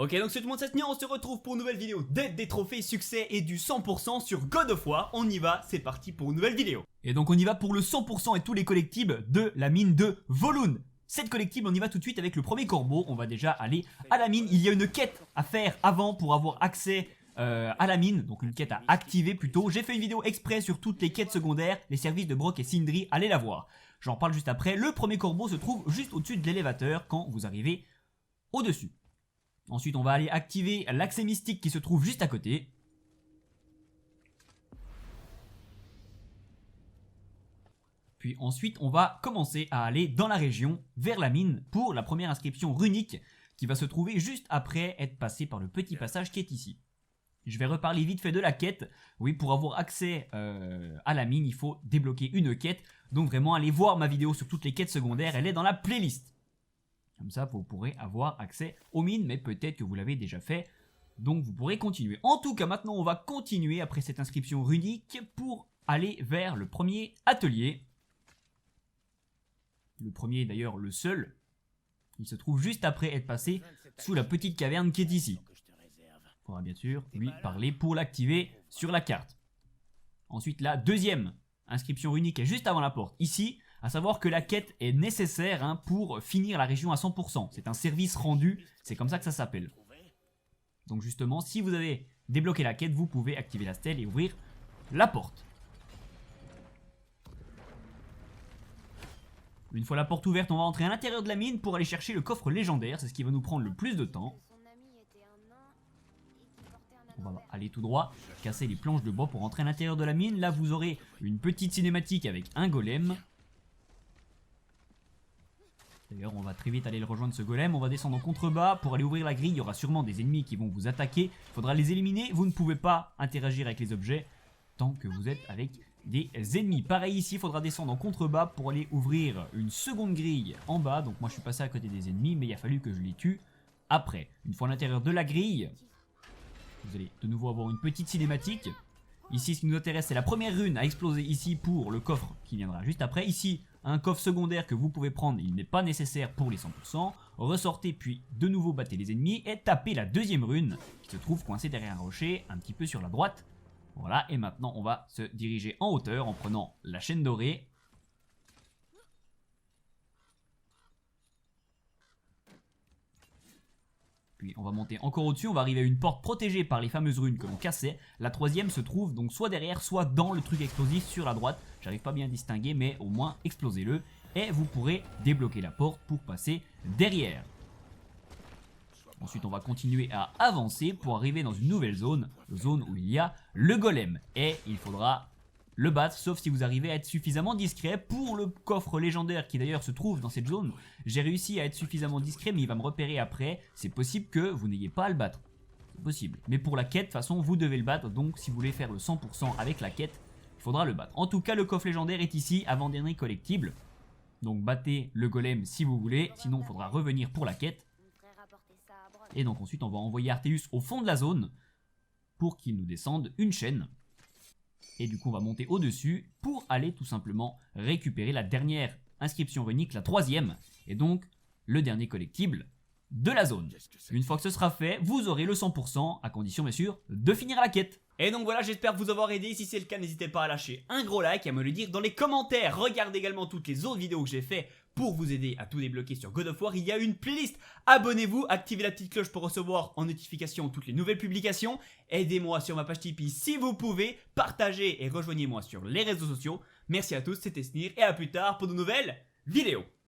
Ok, donc c'est tout le monde, c'est Sneer, on se retrouve pour une nouvelle vidéo d'aide des trophées, succès et du 100% sur God of War. On y va, c'est parti pour une nouvelle vidéo. Et donc on y va pour le 100% et tous les collectibles de la mine de Volund. Cette collectible, on y va tout de suite avec le premier corbeau. On va déjà aller à la mine. Il y a une quête à faire avant pour avoir accès à la mine, donc une quête à activer plutôt. J'ai fait une vidéo exprès sur toutes les quêtes secondaires, les services de Brok et Sindri, allez la voir. J'en parle juste après. Le premier corbeau se trouve juste au-dessus de l'élévateur quand vous arrivez au-dessus. Ensuite, on va aller activer l'accès mystique qui se trouve juste à côté. Puis ensuite, on va commencer à aller dans la région, vers la mine, pour la première inscription runique qui va se trouver juste après être passé par le petit passage qui est ici. Je vais reparler vite fait de la quête. Oui, pour avoir accès à la mine, il faut débloquer une quête. Donc vraiment, allez voir ma vidéo sur toutes les quêtes secondaires, elle est dans la playlist. Comme ça, vous pourrez avoir accès aux mines, mais peut-être que vous l'avez déjà fait. Donc vous pourrez continuer. En tout cas, maintenant, on va continuer après cette inscription runique pour aller vers le premier atelier. Le premier, d'ailleurs, le seul. Il se trouve juste après être passé sous la petite caverne qui est ici. Il faudra bien sûr lui parler pour l'activer sur la carte. Ensuite, la deuxième inscription runique est juste avant la porte, ici. À savoir que la quête est nécessaire pour finir la région à 100%. C'est un service rendu, c'est comme ça que ça s'appelle. Donc justement, si vous avez débloqué la quête, vous pouvez activer la stèle et ouvrir la porte. Une fois la porte ouverte, on va entrer à l'intérieur de la mine pour aller chercher le coffre légendaire. C'est ce qui va nous prendre le plus de temps. On va aller tout droit, casser les planches de bois pour entrer à l'intérieur de la mine. Là, vous aurez une petite cinématique avec un golem. D'ailleurs, on va très vite aller le rejoindre ce golem. On va descendre en contrebas pour aller ouvrir la grille. Il y aura sûrement des ennemis qui vont vous attaquer. Il faudra les éliminer. Vous ne pouvez pas interagir avec les objets tant que vous êtes avec des ennemis. Pareil ici, il faudra descendre en contrebas pour aller ouvrir une seconde grille en bas. Donc moi, je suis passé à côté des ennemis, mais il a fallu que je les tue après. Une fois à l'intérieur de la grille, vous allez de nouveau avoir une petite cinématique. Ici, ce qui nous intéresse, c'est la première rune à exploser ici pour le coffre qui viendra juste après. Ici, un coffre secondaire que vous pouvez prendre, il n'est pas nécessaire pour les 100%. Ressortez puis de nouveau battez les ennemis et tapez la deuxième rune qui se trouve coincée derrière un rocher, un petit peu sur la droite. Voilà, et maintenant on va se diriger en hauteur en prenant la chaîne dorée. Puis on va monter encore au-dessus, on va arriver à une porte protégée par les fameuses runes que l'on cassait. La troisième se trouve donc soit derrière, soit dans le truc explosif sur la droite. J'arrive pas bien à distinguer, mais au moins explosez-le. Et vous pourrez débloquer la porte pour passer derrière. Ensuite on va continuer à avancer pour arriver dans une nouvelle zone. Zone où il y a le golem. Et il faudra le battre, sauf si vous arrivez à être suffisamment discret. Pour le coffre légendaire qui d'ailleurs se trouve dans cette zone, j'ai réussi à être suffisamment discret, mais il va me repérer après. C'est possible que vous n'ayez pas à le battre. C'est possible. Mais pour la quête, de toute façon, vous devez le battre. Donc si vous voulez faire le 100% avec la quête, il faudra le battre. En tout cas, le coffre légendaire est ici, avant-dernier collectible. Donc battez le golem si vous voulez, sinon il faudra revenir pour la quête. Et donc ensuite, on va envoyer Arteus au fond de la zone pour qu'il nous descende une chaîne. Et du coup on va monter au-dessus pour aller tout simplement récupérer la dernière inscription runique, la troisième, et donc le dernier collectible de la zone. Une fois que ce sera fait, vous aurez le 100%, à condition bien sûr de finir la quête. Et donc voilà, j'espère vous avoir aidé. Si c'est le cas, n'hésitez pas à lâcher un gros like et à me le dire dans les commentaires. Regardez également toutes les autres vidéos que j'ai fait pour vous aider à tout débloquer sur God of War. Il y a une playlist. Abonnez-vous, activez la petite cloche pour recevoir en notification toutes les nouvelles publications. Aidez-moi sur ma page Tipeee si vous pouvez. Partagez et rejoignez-moi sur les réseaux sociaux. Merci à tous, c'était Sneer et à plus tard pour de nouvelles vidéos.